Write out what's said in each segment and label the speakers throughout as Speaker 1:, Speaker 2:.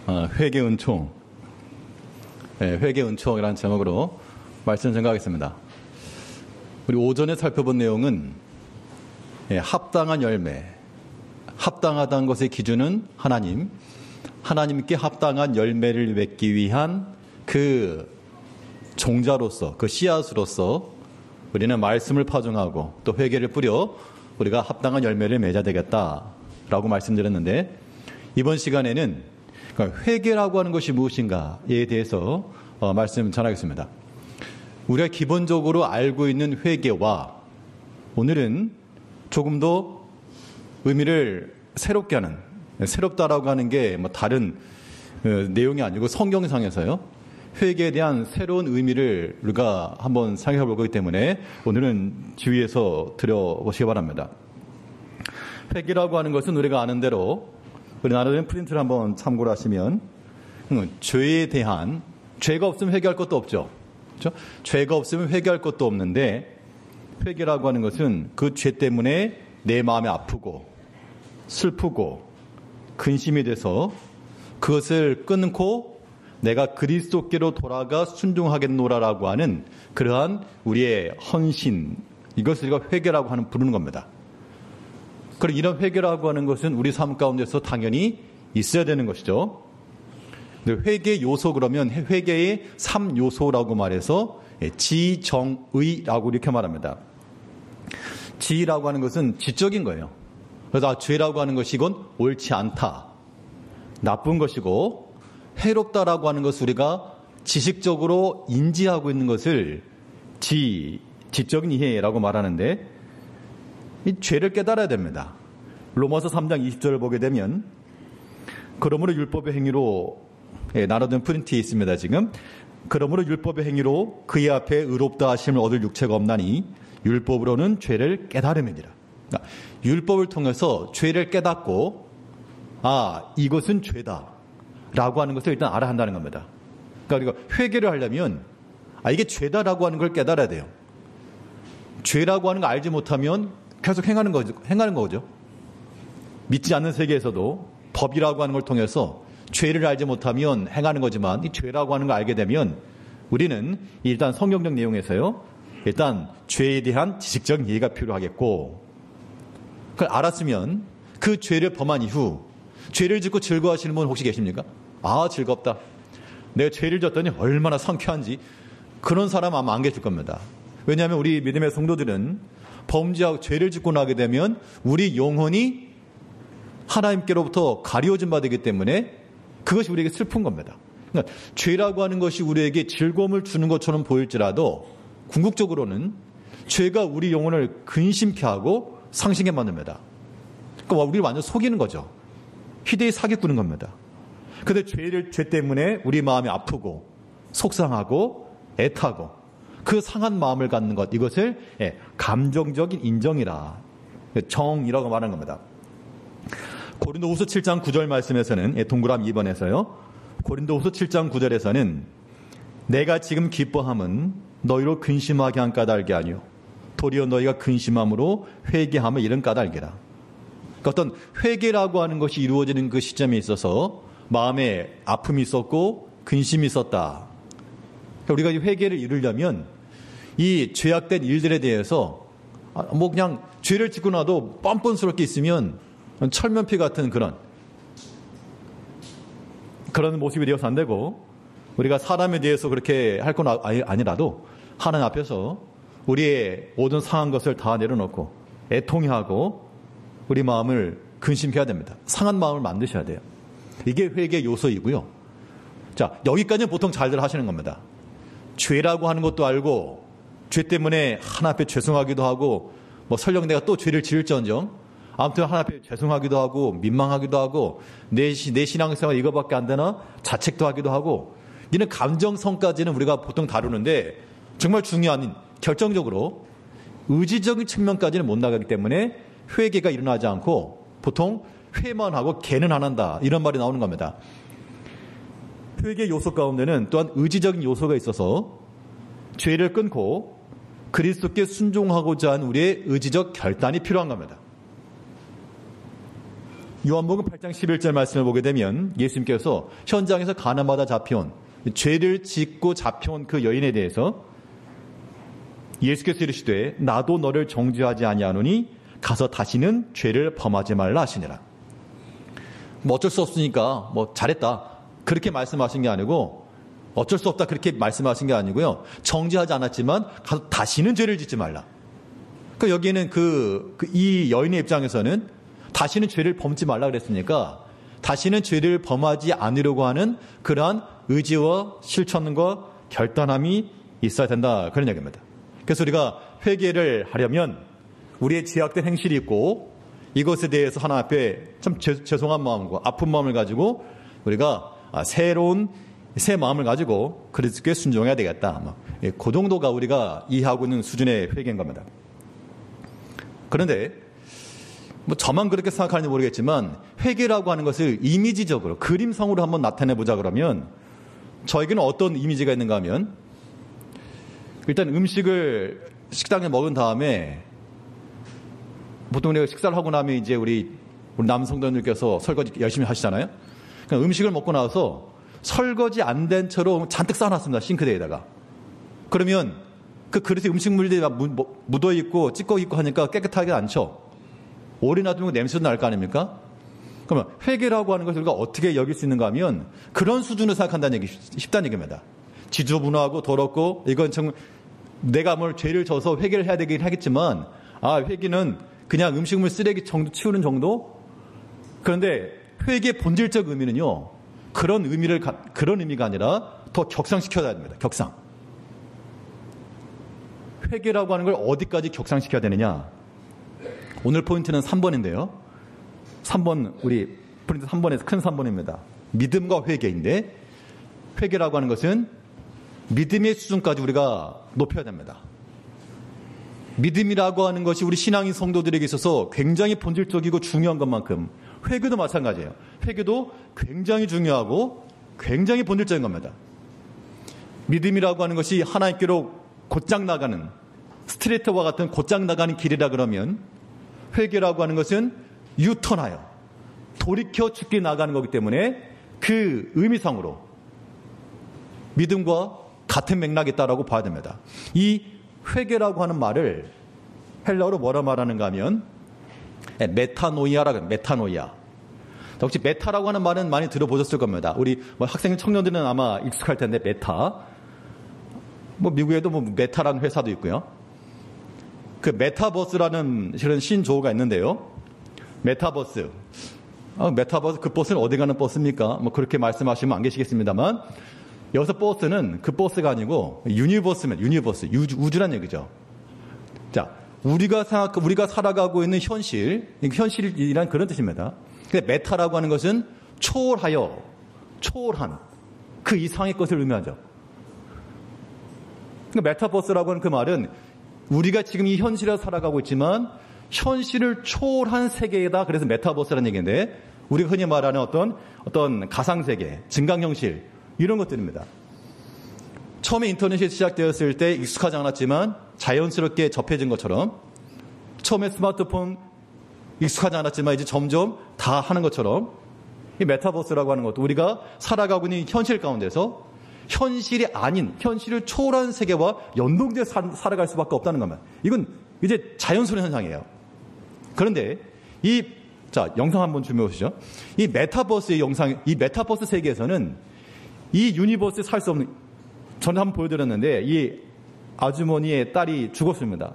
Speaker 1: 회개은총, 회개은총이라는 제목으로 말씀 전가하겠습니다. 우리 오전에 살펴본 내용은 합당한 열매, 합당하다는 것의 기준은 하나님, 하나님께 합당한 열매를 맺기 위한 그 종자로서, 그 씨앗으로서 우리는 말씀을 파종하고 또 회개를 뿌려 우리가 합당한 열매를 맺어야 되겠다라고 말씀드렸는데, 이번 시간에는 회개라고 하는 것이 무엇인가에 대해서 말씀 전하겠습니다. 우리가 기본적으로 알고 있는 회개와 오늘은 조금 더 의미를 새롭게 하는, 새롭다라고 하는 게 뭐 다른 내용이 아니고 성경상에서요, 회개에 대한 새로운 의미를 우리가 한번 생각해 볼 거기 때문에 오늘은 주의해서 들어보시기 바랍니다. 회개라고 하는 것은 우리가 아는 대로, 우리 나눠진 프린트를 한번 참고를 하시면 죄에 대한, 죄가 없으면 회개할 것도 없죠. 그렇죠? 죄가 없으면 회개할 것도 없는데, 회개라고 하는 것은 그 죄 때문에 내 마음이 아프고 슬프고 근심이 돼서 그것을 끊고 내가 그리스도께로 돌아가 순종하겠노라라고 하는 그러한 우리의 헌신, 이것을 우리가 회개라고 부르는 겁니다. 그럼 이런 회개라고 하는 것은 우리 삶 가운데서 당연히 있어야 되는 것이죠. 회개 요소, 그러면 회개의 3요소라고 말해서 지정의라고 이렇게 말합니다. 지라고 하는 것은 지적인 거예요. 그래서 죄라고 하는 것이 이건 옳지 않다, 나쁜 것이고, 해롭다라고 하는 것을 우리가 지식적으로 인지하고 있는 것을 지적인 이해라고 말하는데, 이 죄를 깨달아야 됩니다. 로마서 3장 20절을 보게 되면, 그러므로 율법의 행위로, 나눠둔 프린트에 있습니다. 지금 그러므로 율법의 행위로 그의 앞에 의롭다 하심을 얻을 육체가 없나니 율법으로는 죄를 깨달음이니라. 그러니까 율법을 통해서 죄를 깨닫고, 이것은 죄다 라고 하는 것을 일단 알아야 한다는 겁니다. 그러니까 우리가 회개를 하려면 이게 죄다라고 하는 걸 깨달아야 돼요. 죄라고 하는 거 알지 못하면 계속 행하는 거죠. 믿지 않는 세계에서도 법이라고 하는 걸 통해서 죄를 알지 못하면 행하는 거지만, 이 죄라고 하는 걸 알게 되면 우리는 일단 성경적 내용에서요, 일단 죄에 대한 지식적 이해가 필요하겠고, 그걸 알았으면 그 죄를 범한 이후 죄를 짓고 즐거워하시는 분 혹시 계십니까? 즐겁다, 내가 죄를 졌더니 얼마나 상쾌한지, 그런 사람 아마 안 계실 겁니다. 왜냐하면 우리 믿음의 성도들은 범죄하고 죄를 짓고 나게 되면 우리 영혼이 하나님께로부터 가리워진 바 되기 때문에 그것이 우리에게 슬픈 겁니다. 그러니까 죄라고 하는 것이 우리에게 즐거움을 주는 것처럼 보일지라도 궁극적으로는 죄가 우리 영혼을 근심케 하고 상심케 만듭니다. 그러니까 우리를 완전 속이는 거죠. 희대의 사기꾼인 겁니다. 그런데 죄 때문에 우리 마음이 아프고 속상하고 애타고 그 상한 마음을 갖는 것, 이것을 감정적인 인정이라, 정이라고 말하는 겁니다. 고린도후서 7장 9절 말씀에서는, 동그라미 2번에서요, 고린도후서 7장 9절에서는 내가 지금 기뻐함은 너희로 근심하게 한 까닭이 아니요 도리어 너희가 근심함으로 회개함을 이른 까닭이라. 그러니까 어떤 회개라고 하는 것이 이루어지는 그 시점에 있어서 마음에 아픔이 있었고 근심이 있었다. 그러니까 우리가 이 회개를 이루려면 이 죄악된 일들에 대해서 그냥 죄를 짓고 나도 뻔뻔스럽게 있으면 철면피 같은 그런 모습이 되어서 안 되고, 우리가 사람에 대해서 그렇게 할 건 아니라도 하나님 앞에서 우리의 모든 상한 것을 다 내려놓고 애통해하고 우리 마음을 근심해야 됩니다. 상한 마음을 만드셔야 돼요. 이게 회개 요소이고요. 자, 여기까지는 보통 잘들 하시는 겁니다. 죄라고 하는 것도 알고, 죄 때문에 하나님 앞에 죄송하기도 하고, 설령 내가 또 죄를 지을지언정 아무튼 하나님 앞에 죄송하기도 하고 민망하기도 하고, 내 신앙생활 이거밖에 안 되나 자책도 하기도 하고, 이런 감정성까지는 우리가 보통 다루는데, 정말 중요한, 결정적으로 의지적인 측면까지는 못 나가기 때문에 회개가 일어나지 않고 보통 회만 하고 개는 안 한다, 이런 말이 나오는 겁니다. 회개 요소 가운데는 또한 의지적인 요소가 있어서 죄를 끊고 그리스도께 순종하고자 하는 우리의 의지적 결단이 필요한 겁니다. 요한복음 8장 11절 말씀을 보게 되면 예수님께서 현장에서 가나마다 잡혀온, 죄를 짓고 잡혀온 그 여인에 대해서 예수께서 이르시되 나도 너를 정죄하지 아니하노니 가서 다시는 죄를 범하지 말라 하시니라. 뭐 어쩔 수 없으니까 뭐 잘했다 그렇게 말씀하신 게 아니고, 어쩔 수 없다 그렇게 말씀하신 게 아니고요, 정죄하지 않았지만 가서 다시는 죄를 짓지 말라. 그러니까 여기에는 이 여인의 입장에서는 다시는 죄를 범지 말라 그랬으니까 다시는 죄를 범하지 않으려고 하는 그러한 의지와 실천과 결단함이 있어야 된다, 그런 얘기입니다. 그래서 우리가 회개를 하려면 우리의 죄악된 행실이 있고 이것에 대해서 하나님 앞에 참 죄송한 마음과 아픈 마음을 가지고 우리가 새로운 새 마음을 가지고 그리스도께 순종해야 되겠다, 그 정도가 우리가 이해하고 있는 수준의 회개인 겁니다. 그런데 뭐 저만 그렇게 생각하는지 모르겠지만 회개라고 하는 것을 이미지적으로 그림성으로 한번 나타내보자 그러면 저에게는 어떤 이미지가 있는가 하면, 일단 음식을 식당에 먹은 다음에 보통 우리가 식사를 하고 나면 이제 우리 남성들께서 설거지 열심히 하시잖아요. 그러니까 음식을 먹고 나서 설거지 안 된 채로 잔뜩 쌓아놨습니다, 싱크대에다가. 그러면 그 그릇에 음식물들이 묻어 있고 찌꺼기 있고 하니까 깨끗하게 않죠. 오래 놔두면 냄새도 날 거 아닙니까? 그러면 회개라고 하는 것을 우리가 어떻게 여길 수 있는가 하면 그런 수준으로 생각한다는 얘기, 쉽다는 얘기입니다. 지저분하고 더럽고 이건 정 내가 뭘 죄를 져서 회개를 해야 되긴 하겠지만, 회개는 그냥 음식물 쓰레기 정도 치우는 정도? 그런데 회개의 본질적 의미는요, 그런 의미가 아니라 더 격상시켜야 됩니다. 격상. 회개라고 하는 걸 어디까지 격상시켜야 되느냐? 오늘 포인트는 3번인데요. 3번, 우리 포인트 3번에서 큰 3번입니다. 믿음과 회개인데, 회개라고 하는 것은 믿음의 수준까지 우리가 높여야 됩니다. 믿음이라고 하는 것이 우리 신앙인 성도들에게 있어서 굉장히 본질적이고 중요한 것만큼 회개도 마찬가지예요. 회개도 굉장히 중요하고 굉장히 본질적인 겁니다. 믿음이라고 하는 것이 하나님께로 곧장 나가는, 스트레이트와 같은 곧장 나가는 길이라 그러면, 회개라고 하는 것은 유턴하여 돌이켜 죽게 나가는 거기 때문에 그 의미상으로 믿음과 같은 맥락이 있다라고 봐야 됩니다. 이 회개라고 하는 말을 헬라어로 뭐라 말하는가 하면 메타노이아라고 해요. 메타노이아. 혹시 메타라고 하는 말은 많이 들어보셨을 겁니다. 우리 학생 청년들은 아마 익숙할 텐데, 메타. 미국에도 메타라는 회사도 있고요. 그 메타버스라는 실은 신조어가 있는데요. 메타버스. 메타버스, 그 버스는 어디 가는 버스입니까? 그렇게 말씀하시면 안 계시겠습니다만, 여기서 버스는 그 버스가 아니고 유니버스면 유니버스, 우주란 얘기죠. 자, 우리가 살아가고 있는 현실이란 그런 뜻입니다. 근데 메타라고 하는 것은 초월한 그 이상의 것을 의미하죠. 그러니까 메타버스라고 하는 그 말은 우리가 지금 이 현실에서 살아가고 있지만 현실을 초월한 세계이다. 그래서 메타버스라는 얘기인데, 우리가 흔히 말하는 어떤 가상세계, 증강현실, 이런 것들입니다. 처음에 인터넷이 시작되었을 때 익숙하지 않았지만 자연스럽게 접해진 것처럼, 처음에 스마트폰 익숙하지 않았지만 이제 점점 다 하는 것처럼, 이 메타버스라고 하는 것도 우리가 살아가고 있는 현실 가운데서 현실이 아닌, 현실을 초월한 세계와 연동되어 살아갈 수밖에 없다는 겁니다. 이건 이제 자연스러운 현상이에요. 그런데 영상 한번 준비해 보시죠. 이 메타버스 세계에서는 이 유니버스에 살 수 없는, 저는 한번 보여드렸는데 이 아주머니의 딸이 죽었습니다.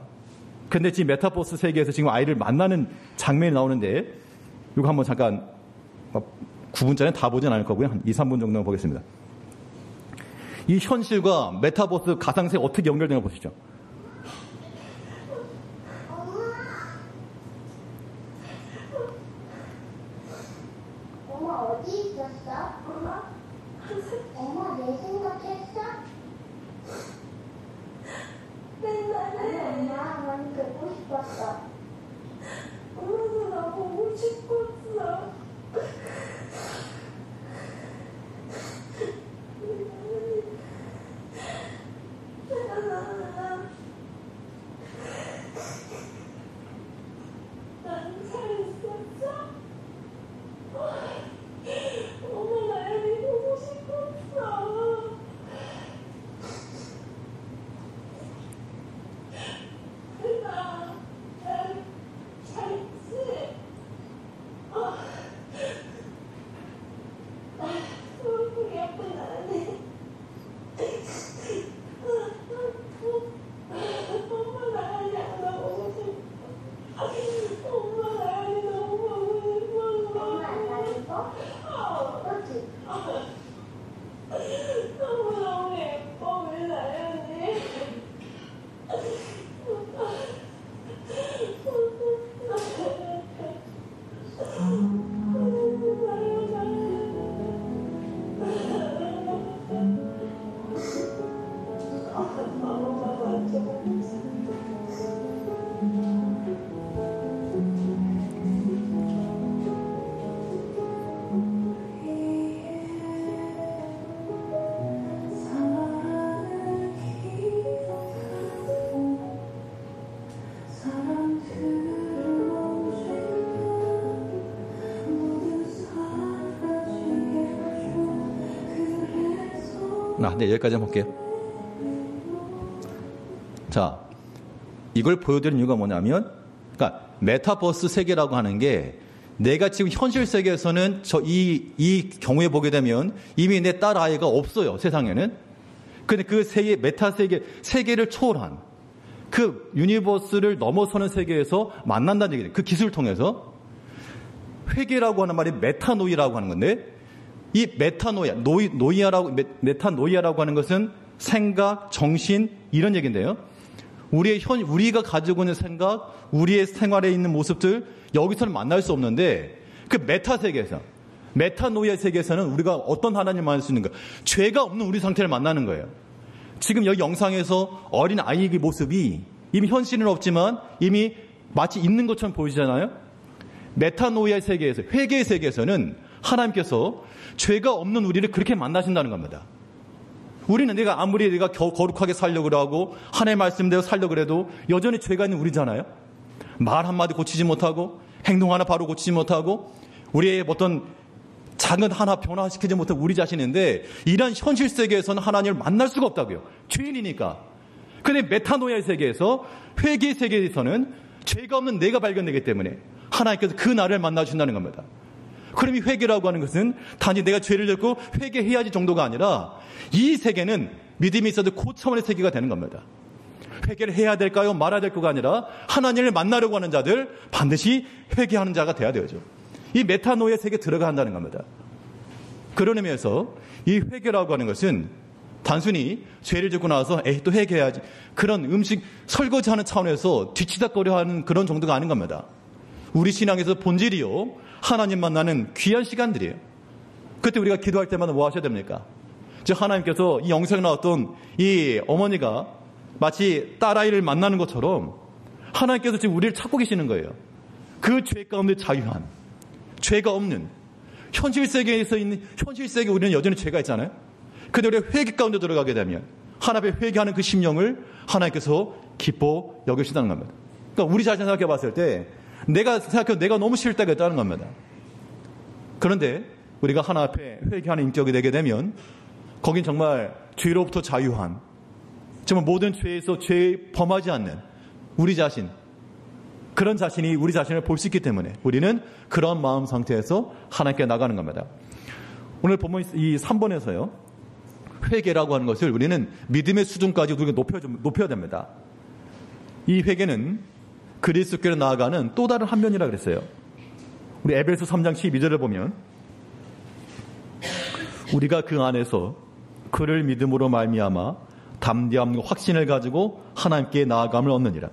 Speaker 1: 근데 지금 메타버스 세계에서 지금 아이를 만나는 장면이 나오는데, 이거 한번 잠깐 9분짜리는 다 보진 않을 거고요. 한 2, 3분 정도만 보겠습니다. 이 현실과 메타버스 가상세계 어떻게 연결되는 거 보시죠.
Speaker 2: 엄마 어디 있었어? 엄마 내 생각했어? 맨날 엄마 많이 보고 싶었어. 엄마도 나 보고 싶었어. 난 잘 있었어?
Speaker 1: 네, 여기까지 한번 볼게요. 자, 이걸 보여드리는 이유가 뭐냐면, 그러니까 메타버스 세계라고 하는 게 내가 지금 현실 세계에서는 이 경우에 보게 되면 이미 내 딸 아이가 없어요, 세상에는. 근데 그 세계, 메타 세계를 초월한 그 유니버스를 넘어서는 세계에서 만난다는 얘기예요. 그 기술을 통해서. 회계라고 하는 말이 메타노이라고 하는 건데, 이 메타노이아라고 하는 것은 생각, 정신, 이런 얘기인데요. 우리가 가지고 있는 생각, 우리의 생활에 있는 모습들, 여기서는 만날 수 없는데, 그 메타 세계에서, 메타노이아 세계에서는 우리가 어떤 하나님을 만날 수 있는가? 죄가 없는 우리 상태를 만나는 거예요. 지금 여기 영상에서 어린 아이의 모습이 이미 현실은 없지만 이미 마치 있는 것처럼 보이잖아요. 메타노이아 세계에서, 회개의 세계에서는 하나님께서 죄가 없는 우리를 그렇게 만나신다는 겁니다. 우리는 아무리 내가 거룩하게 살려고 하고 하나님의 말씀대로 살려고 해도 여전히 죄가 있는 우리잖아요. 말 한마디 고치지 못하고 행동 하나 바로 고치지 못하고 우리의 어떤 작은 하나 변화시키지 못한 우리 자신인데, 이런 현실 세계에서는 하나님을 만날 수가 없다고요. 죄인이니까. 그런데 메타노이아의 세계에서, 회개의 세계에서는 죄가 없는 내가 발견되기 때문에 하나님께서 그 나를 만나주신다는 겁니다. 그럼 이 회개라고 하는 것은 단지 내가 죄를 졌고 회개해야지 정도가 아니라, 이 세계는 믿음이 있어도 고차원의 세계가 되는 겁니다. 회개를 해야 될까요? 말아야 될까가 아니라 하나님을 만나려고 하는 자들, 반드시 회개하는 자가 돼야 되죠. 이 메타노이아 세계에 들어가 한다는 겁니다. 그런 의미에서 이 회개라고 하는 것은 단순히 죄를 짓고 나서 또 회개해야지, 그런 음식 설거지하는 차원에서 뒤치다거려 하는 그런 정도가 아닌 겁니다. 우리 신앙에서 본질이요, 하나님 만나는 귀한 시간들이에요. 그때 우리가 기도할 때마다 뭐 하셔야 됩니까? 즉 하나님께서 이 영상에 나왔던 이 어머니가 마치 딸아이를 만나는 것처럼 하나님께서 지금 우리를 찾고 계시는 거예요. 그 죄 가운데 자유한, 죄가 없는 현실 세계에서 있는, 현실 세계에 우리는 여전히 죄가 있잖아요. 그런데 우리가 회개 가운데 들어가게 되면 하나님의 회개하는 그 심령을 하나님께서 기뻐 여기신다는 겁니다. 그러니까 우리 자신 생각해 봤을 때 내가 너무 싫을 때가 있다는 겁니다. 그런데 우리가 하나 앞에 회개하는 인격이 되게 되면 거긴 정말 죄로부터 자유한, 정말 모든 죄에서 죄 범하지 않는 우리 자신, 그런 자신이 우리 자신을 볼 수 있기 때문에 우리는 그런 마음 상태에서 하나님께 나가는 겁니다. 오늘 보면 이 3번에서요, 회개라고 하는 것을 우리는 믿음의 수준까지 우리가 높여야 됩니다. 이 회개는 그리스도께로 나아가는 또 다른 한 면이라 그랬어요. 우리 에베소 3장 12절을 보면, 우리가 그 안에서 그를 믿음으로 말미암아 담대함과 확신을 가지고 하나님께 나아감을 얻느니라.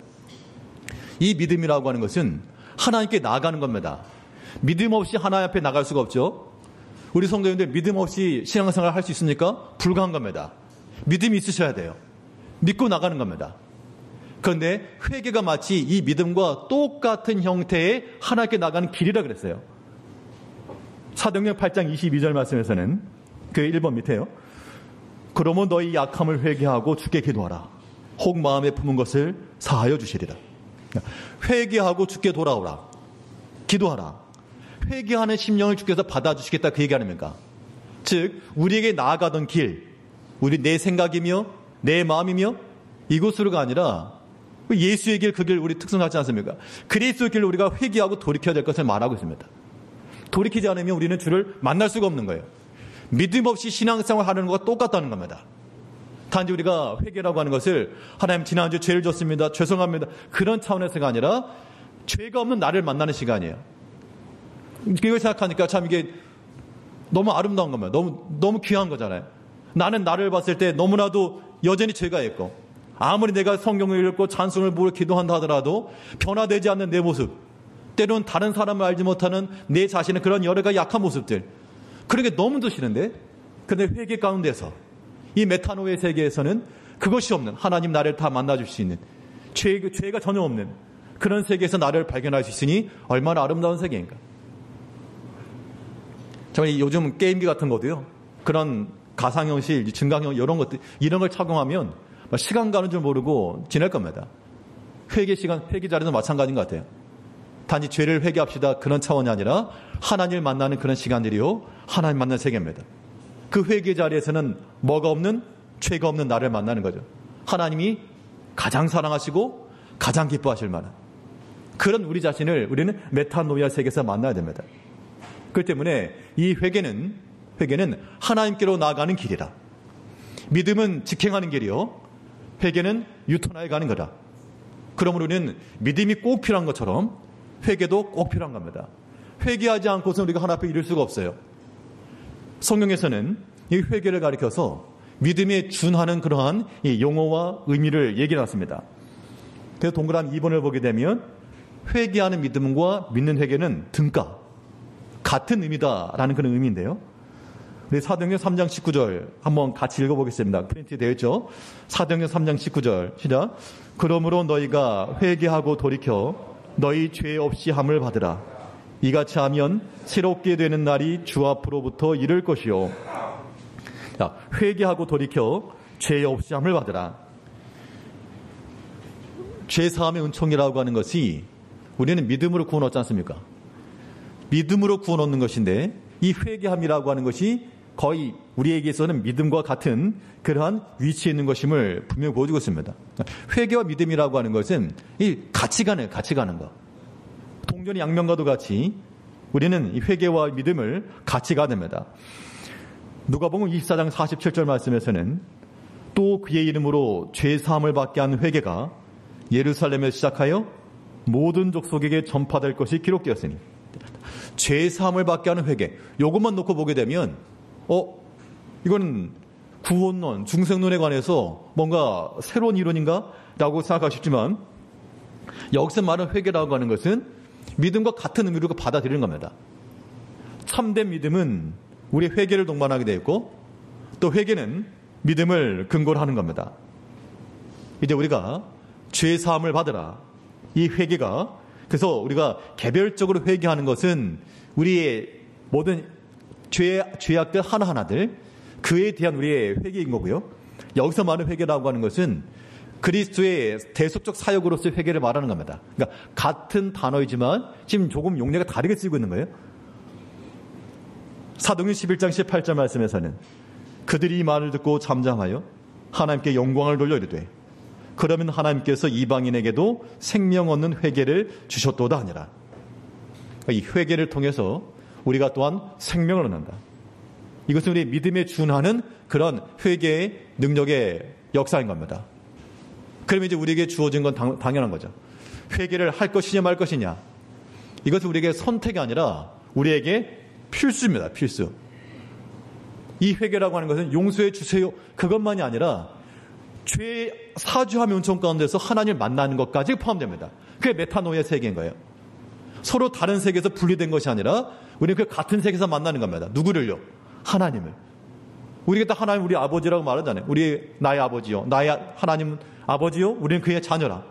Speaker 1: 이 믿음이라고 하는 것은 하나님께 나아가는 겁니다. 믿음 없이 하나님 앞에 나갈 수가 없죠. 우리 성도님들 믿음 없이 신앙생활을 할 수 있습니까? 불가한 겁니다. 믿음이 있으셔야 돼요. 믿고 나가는 겁니다. 그런데 회개가 마치 이 믿음과 똑같은 형태의 하나님께 나가는 길이라 그랬어요. 사도행전 8장 22절 말씀에서는 그 1번 밑에요. 그러면 너희 약함을 회개하고 주께 기도하라. 혹 마음에 품은 것을 사하여 주시리라. 회개하고 주께 돌아오라. 기도하라. 회개하는 심령을 주께서 받아주시겠다, 그 얘기 아닙니까? 즉 우리에게 나아가던 길, 내 생각이며 내 마음이며 이곳으로가 아니라 예수의 길, 그 길 우리 특성하지 않습니까? 그리스도의 길로 우리가 회개하고 돌이켜야 될 것을 말하고 있습니다. 돌이키지 않으면 우리는 주를 만날 수가 없는 거예요. 믿음 없이 신앙생활 하는 것과 똑같다는 겁니다. 단지 우리가 회개라고 하는 것을 하나님 지난주 죄를 졌습니다, 죄송합니다, 그런 차원에서가 아니라 죄가 없는 나를 만나는 시간이에요. 이걸 생각하니까 참 이게 너무 아름다운 겁니다. 너무 귀한 거잖아요. 나는 나를 봤을 때 너무나도 여전히 죄가 있고, 아무리 내가 성경을 읽고 찬송을 부르고 기도한다 하더라도 변화되지 않는 내 모습, 때로는 다른 사람을 알지 못하는 내 자신의 그런 여러 가지 약한 모습들, 그런 게 너무도 싫은데, 그런데 회개 가운데서 이 메타노의 세계에서는 그것이 없는, 하나님 나를 다 만나줄 수 있는, 죄가 전혀 없는 그런 세계에서 나를 발견할 수 있으니 얼마나 아름다운 세계인가. 정말 요즘 게임기 같은 것도요, 그런 가상현실, 증강현 이런 것들, 이런 걸 착용하면 시간 가는 줄 모르고 지낼 겁니다. 회개 자리도 마찬가지인 것 같아요. 단지 죄를 회개합시다, 그런 차원이 아니라 하나님을 만나는 그런 시간들이요, 하나님 만나는 세계입니다. 그 회개 자리에서는 뭐가 없는, 죄가 없는 나를 만나는 거죠. 하나님이 가장 사랑하시고 가장 기뻐하실 만한 그런 우리 자신을 우리는 메타노이아 세계에서 만나야 됩니다. 그렇기 때문에 이 회개는 하나님께로 나아가는 길이라. 믿음은 직행하는 길이요, 회개는 유턴하여 가는 거다. 그러므로 우리는 믿음이 꼭 필요한 것처럼 회개도 꼭 필요한 겁니다. 회개하지 않고서는 우리가 하나님 앞에 이를 수가 없어요. 성경에서는 이 회개를 가리켜서 믿음에 준하는 그러한 이 용어와 의미를 얘기해놨습니다. 그래서 동그라미 2번을 보게 되면 회개하는 믿음과 믿는 회개는 등가, 같은 의미다라는 그런 의미인데요. 우리 사도행전 3장 19절 한번 같이 읽어보겠습니다. 프린트 되어 있죠. 사도행전 3장 19절 시작. 그러므로 너희가 회개하고 돌이켜 너희 죄 없이 함을 받으라. 이같이 하면 새롭게 되는 날이 주 앞으로부터 이를 것이요. 자, 회개하고 돌이켜 죄 없이 함을 받으라. 죄 사함의 은총이라고 하는 것이 우리는 믿음으로 구원 얻지 않습니까? 믿음으로 구원 얻는 것인데 이 회개함이라고 하는 것이 거의 우리에게서는 믿음과 같은 그러한 위치에 있는 것임을 분명히 보여주고 있습니다. 회개와 믿음이라고 하는 것은 이 같이 가는 거. 동전의 양면과도 같이 우리는 이 회개와 믿음을 같이 가야 됩니다. 누가복음 24장 47절 말씀에서는 또 그의 이름으로 죄 사함을 받게 하는 회개가 예루살렘에서 시작하여 모든 족속에게 전파될 것이 기록되었으니, 죄 사함을 받게 하는 회개, 이것만 놓고 보게 되면 이건 구원론, 중생론에 관해서 뭔가 새로운 이론인가? 라고 생각하시지만 여기서 말하는 회개라고 하는 것은 믿음과 같은 의미로 받아들이는 겁니다. 참된 믿음은 우리의 회개를 동반하게 되어 있고 또 회개는 믿음을 근거로 하는 겁니다. 이제 우리가 죄 사함을 받으라. 이 회개가, 그래서 우리가 개별적으로 회개하는 것은 우리의 모든 죄악들 하나하나들 그에 대한 우리의 회개인 거고요. 여기서 말하는 회개라고 하는 것은 그리스도의 대속적 사역으로서의 회개를 말하는 겁니다. 그러니까 같은 단어이지만 지금 조금 용례가 다르게 쓰이고 있는 거예요. 사도행전 11장 18절 말씀에서는 그들이 이 말을 듣고 잠잠하여 하나님께 영광을 돌려 이르되 그러면 하나님께서 이방인에게도 생명 얻는 회개를 주셨도다 하니라. 이 회개를 통해서 우리가 또한 생명을 얻는다. 이것은 우리 믿음에 준하는 그런 회개의 능력의 역사인 겁니다. 그러면 이제 우리에게 주어진 건 당연한 거죠. 회개를 할 것이냐 말 것이냐. 이것은 우리에게 선택이 아니라 우리에게 필수입니다. 필수. 이 회개라고 하는 것은 용서해 주세요, 그것만이 아니라 죄 사주함의 은총 가운데서 하나님을 만나는 것까지 포함됩니다. 그게 메타노이아 세계인 거예요. 서로 다른 세계에서 분리된 것이 아니라 우리는 그 같은 세계에서 만나는 겁니다. 누구를요? 하나님을. 우리가 다 하나님 우리 아버지라고 말하잖아요. 나의 아버지요, 나의 하나님 아버지요, 우리는 그의 자녀라.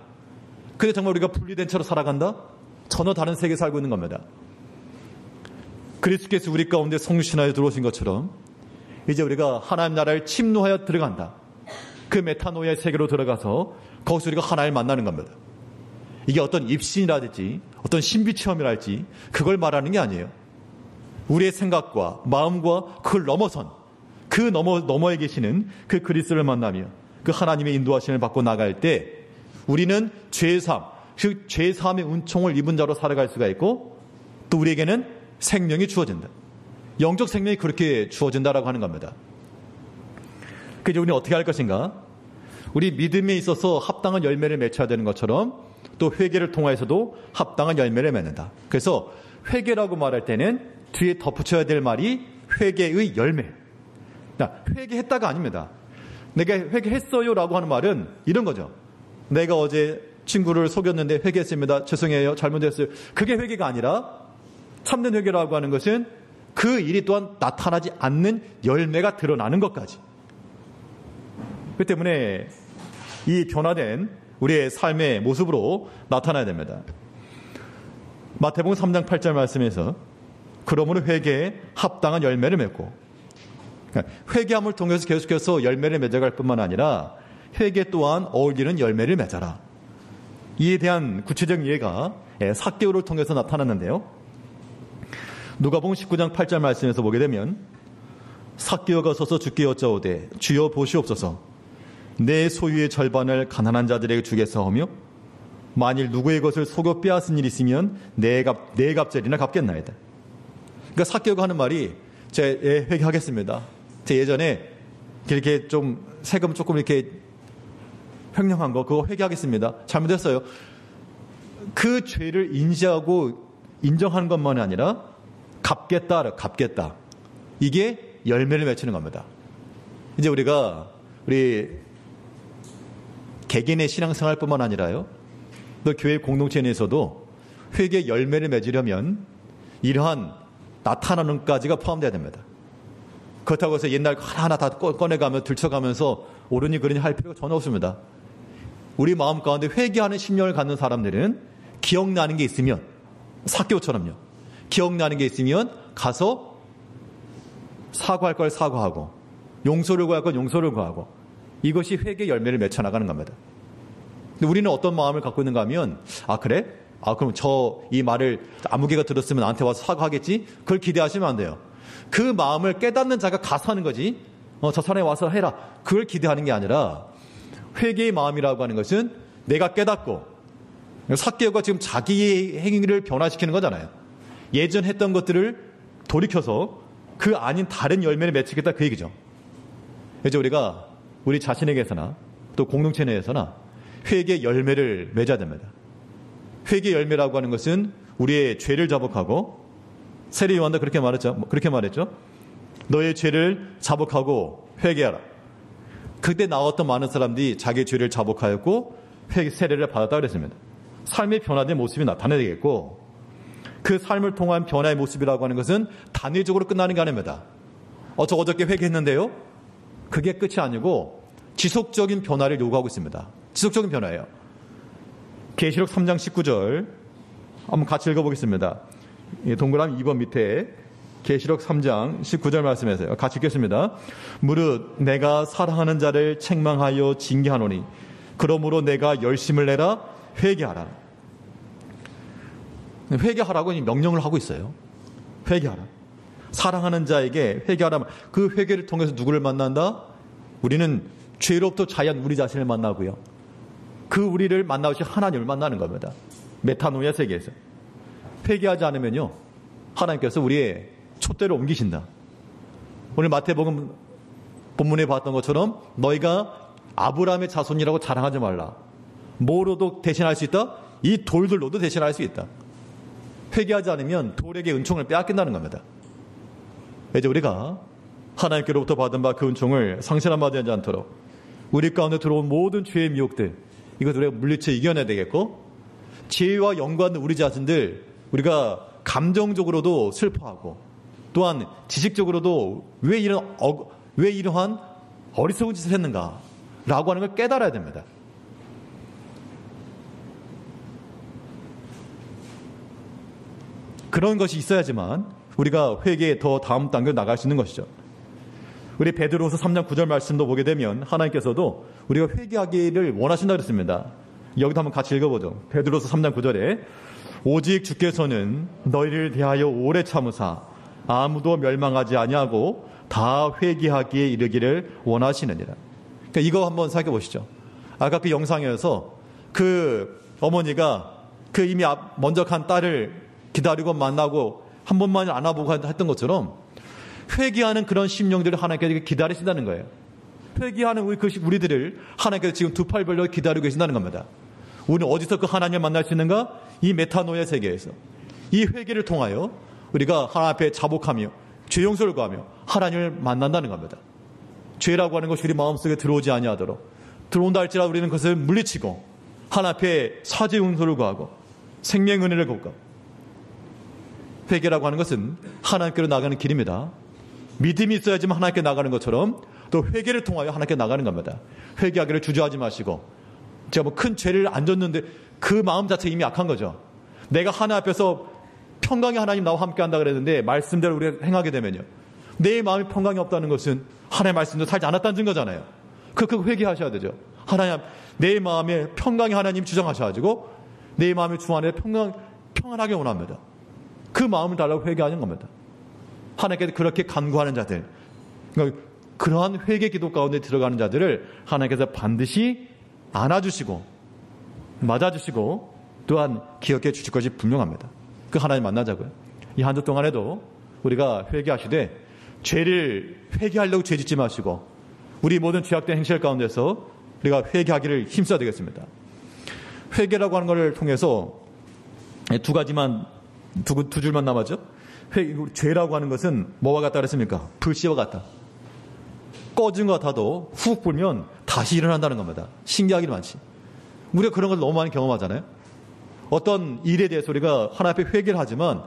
Speaker 1: 근데 정말 우리가 분리된 채로 살아간다? 전혀 다른 세계에 살고 있는 겁니다. 그리스도께서 우리 가운데 성신하여 들어오신 것처럼 이제 우리가 하나님 나라를 침노하여 들어간다. 그 메타노이아의 세계로 들어가서 거기서 우리가 하나님을 만나는 겁니다. 이게 어떤 입신이라든지 어떤 신비 체험이랄지 그걸 말하는 게 아니에요. 우리의 생각과 마음과 그걸 넘어선 그 너머에 계시는 그 그리스도를 만나며 그 하나님의 인도하심을 받고 나갈 때 우리는 죄사함, 그 죄사함의 은총을 입은 자로 살아갈 수가 있고 또 우리에게는 생명이 주어진다. 영적 생명이 그렇게 주어진다라고 하는 겁니다. 그래서 우리는 어떻게 할 것인가? 우리 믿음에 있어서 합당한 열매를 맺혀야 되는 것처럼 또 회개를 통해서도 합당한 열매를 맺는다. 그래서 회개라고 말할 때는 뒤에 덧붙여야 될 말이 회개의 열매. 회개했다가 아닙니다. 내가 회개했어요라고 하는 말은 이런 거죠. 내가 어제 친구를 속였는데 회개했습니다. 죄송해요. 잘못했어요. 그게 회개가 아니라 참된 회개라고 하는 것은 그 일이 또한 나타나지 않는 열매가 드러나는 것까지. 그렇기 때문에 이 변화된 우리의 삶의 모습으로 나타나야 됩니다. 마태복음 3장 8절 말씀에서 그러므로 회개에 합당한 열매를 맺고, 회개함을 통해서 계속해서 열매를 맺어갈 뿐만 아니라 회개 또한 어울리는 열매를 맺어라. 이에 대한 구체적인 예가 삭개오를 통해서 나타났는데요. 누가복음 19장 8절 말씀에서 보게 되면 삭개오가 서서 주께 여짜오되 주여 보시옵소서 내 소유의 절반을 가난한 자들에게 주겠사오며 만일 누구의 것을 속여 빼앗은 일이 있으면 내 갑절이나 갚겠나이다. 그러니까 삭개오가 하는 말이 제 회개하겠습니다. 제 예전에 이렇게 좀 세금 조금 이렇게 횡령한 거 그거 회개하겠습니다. 잘못했어요. 그 죄를 인지하고 인정하는 것만이 아니라 갚겠다. 이게 열매를 맺히는 겁니다. 이제 우리 개개인의 신앙생활뿐만 아니라요. 또 교회 공동체 내에서도 회개 열매를 맺으려면 이러한 나타나는까지가 포함돼야 됩니다. 그렇다고 해서 옛날 하나하나 다 꺼내가며 들춰가면서 옳으니 그러니 할 필요가 전혀 없습니다. 우리 마음 가운데 회개하는 심령을 갖는 사람들은 기억나는 게 있으면 삭개오처럼요. 기억나는 게 있으면 가서 사과할 걸 사과하고 용서를 구할 걸 용서를 구하고 이것이 회개 열매를 맺혀나가는 겁니다. 근데 우리는 어떤 마음을 갖고 있는가 하면 그래? 그럼 이 말을 아무개가 들었으면 나한테 와서 사과하겠지? 그걸 기대하시면 안 돼요. 그 마음을 깨닫는 자가 가서 하는 거지. 저 사람이 와서 해라. 그걸 기대하는 게 아니라 회개의 마음이라고 하는 것은 내가 깨닫고 삭개오가 지금 자기의 행위를 변화시키는 거잖아요. 예전 했던 것들을 돌이켜서 그 아닌 다른 열매를 맺히겠다 그 얘기죠. 이제 우리가 우리 자신에게서나 또 공동체 내에서나 회개 열매를 맺어야 됩니다. 회개 열매라고 하는 것은 우리의 죄를 자복하고 세례 요한도 그렇게 말했죠. 너의 죄를 자복하고 회개하라. 그때 나왔던 많은 사람들이 자기의 죄를 자복하였고 세례를 받았다 그랬습니다. 삶의 변화된 모습이 나타나야 되겠고 그 삶을 통한 변화의 모습이라고 하는 것은 단회적으로 끝나는 게 아닙니다. 저 어저께 회개했는데요. 그게 끝이 아니고 지속적인 변화를 요구하고 있습니다. 지속적인 변화예요. 계시록 3장 19절 한번 같이 읽어보겠습니다. 동그라미 2번 밑에 계시록 3장 19절 말씀하세요. 같이 읽겠습니다. 무릇 내가 사랑하는 자를 책망하여 징계하노니 그러므로 내가 열심을 내라 회개하라. 회개하라고 명령을 하고 있어요. 회개하라. 사랑하는 자에게 회개하라. 그 회개를 통해서 누구를 만난다? 우리는 죄로부터 자유한 우리 자신을 만나고요. 그 우리를 만나오신 하나님을 만나는 겁니다. 메타노이아 세계에서. 회개하지 않으면요. 하나님께서 우리의 촛대를 옮기신다. 오늘 마태복음 본문에 봤던 것처럼 너희가 아브라함의 자손이라고 자랑하지 말라. 뭐로도 대신할 수 있다? 이 돌들로도 대신할 수 있다. 회개하지 않으면 돌에게 은총을 빼앗긴다는 겁니다. 이제 우리가 하나님께로부터 받은 바 그 은총을 상실함하지 않도록 우리 가운데 들어온 모든 죄의 미혹들 이것을 우리가 물리쳐 이겨내야 되겠고 죄와 연관된 우리 자신들 우리가 감정적으로도 슬퍼하고 또한 지식적으로도 왜 이러한 어리석은 짓을 했는가 라고 하는 걸 깨달아야 됩니다. 그런 것이 있어야지만 우리가 회개에 더 다음 단계로 나갈 수 있는 것이죠. 우리 베드로서 3장 9절 말씀도 보게 되면 하나님께서도 우리가 회개하기를 원하신다 그랬습니다. 여기도 한번 같이 읽어보죠. 베드로서 3장 9절에 오직 주께서는 너희를 대하여 오래 참으사 아무도 멸망하지 아니하고 다 회개하기에 이르기를 원하시느니라. 그러니까 이거 한번 생각해 보시죠. 아까 그 영상에서 그 어머니가 그 이미 먼저 간 딸을 기다리고 만나고 한 번만 안아보고 했던 것처럼 회개하는 그런 심령들을 하나님께서 기다리신다는 거예요. 회개하는 우리들을 하나님께서 지금 두 팔 벌려 기다리고 계신다는 겁니다. 우리는 어디서 그 하나님을 만날 수 있는가? 이 메타노이아 세계에서. 이 회개를 통하여 우리가 하나님 앞에 자복하며 죄 용서를 구하며 하나님을 만난다는 겁니다. 죄라고 하는 것이 우리 마음속에 들어오지 아니하도록 들어온다 할지라도 우리는 그것을 물리치고 하나님 앞에 사죄 용서를 구하고 생명 은혜를 구하고 회개라고 하는 것은 하나님께로 나가는 길입니다. 믿음이 있어야지만 하나님께 나가는 것처럼 또 회개를 통하여 하나님께 나가는 겁니다. 회개하기를 주저하지 마시고 제가 뭐 큰 죄를 안 졌는데 그 마음 자체가 이미 약한 거죠. 내가 하나님 앞에서 평강의 하나님 나와 함께 한다 그랬는데 말씀대로 우리가 행하게 되면요. 내 마음이 평강이 없다는 것은 하나님의 말씀도 살지 않았다는 증거잖아요. 그 회개하셔야 되죠. 하나님, 내 마음에 평강의 하나님 주장하셔가지고 내 마음의 주 안에 평안하게 원합니다. 그 마음을 달라고 회개하는 겁니다. 하나님께서 그렇게 간구하는 자들, 그러니까 그러한 회개 기도 가운데 들어가는 자들을 하나님께서 반드시 안아주시고 맞아주시고 또한 기억해 주실 것이 분명합니다. 그 하나님 만나자고요. 이 한 주 동안에도 우리가 회개하시되 죄를 회개하려고 죄 짓지 마시고 우리 모든 죄악된 행실 가운데서 우리가 회개하기를 힘써야 되겠습니다. 회개라고 하는 것을 통해서 두 가지만 두 줄만 남았죠. 죄라고 하는 것은 뭐와 같다 그랬습니까? 불씨와 같다. 꺼진 것 같아도 훅 불면 다시 일어난다는 겁니다. 신기하기도 많지. 우리가 그런 걸 너무 많이 경험하잖아요. 어떤 일에 대해서 우리가 하나님 앞에 회개를 하지만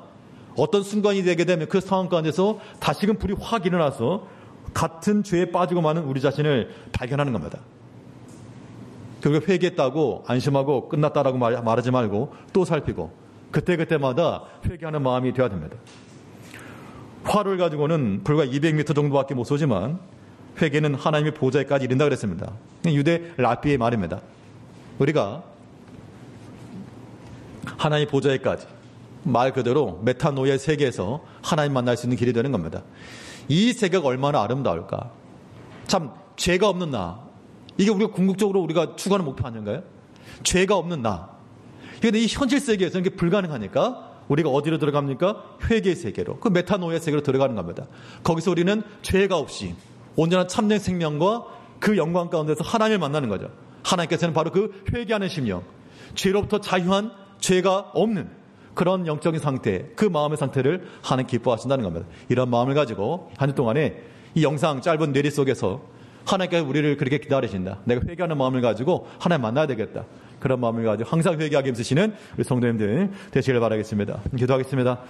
Speaker 1: 어떤 순간이 되게 되면 그 상황 가운데서 다시금 불이 확 일어나서 같은 죄에 빠지고 마는 우리 자신을 발견하는 겁니다. 결국 회개했다고 안심하고 끝났다라고 말하지 말고 또 살피고 그때마다 회개하는 마음이 되어야 됩니다. 활을 가지고는 불과 200m 정도밖에 못 쏘지만 회개는 하나님의 보좌에까지 이른다 그랬습니다. 유대 라비의 말입니다. 우리가 하나님의 보좌에까지 말 그대로 메타노이아의 세계에서 하나님 만날 수 있는 길이 되는 겁니다. 이 세계가 얼마나 아름다울까. 참 죄가 없는 나, 이게 우리가 궁극적으로 우리가 추구하는 목표 아닌가요? 죄가 없는 나. 그런데 이 현실 세계에서는 이게 불가능하니까 우리가 어디로 들어갑니까? 회개의 세계로, 그 메타노이아의 세계로 들어가는 겁니다. 거기서 우리는 죄가 없이 온전한 참된 생명과 그 영광 가운데서 하나님을 만나는 거죠. 하나님께서는 바로 그 회개하는 심령, 죄로부터 자유한, 죄가 없는 그런 영적인 상태, 그 마음의 상태를 하나님 기뻐하신다는 겁니다. 이런 마음을 가지고 한 주 동안에 이 영상 짧은 뇌리 속에서 하나님께서 우리를 그렇게 기다리신다. 내가 회개하는 마음을 가지고 하나님 만나야 되겠다. 그런 마음을 가지고 항상 회개하게 힘쓰시는 우리 성도님들 되시길 바라겠습니다. 기도하겠습니다.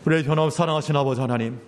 Speaker 1: 우리의 변함 사랑하신 아버지 하나님,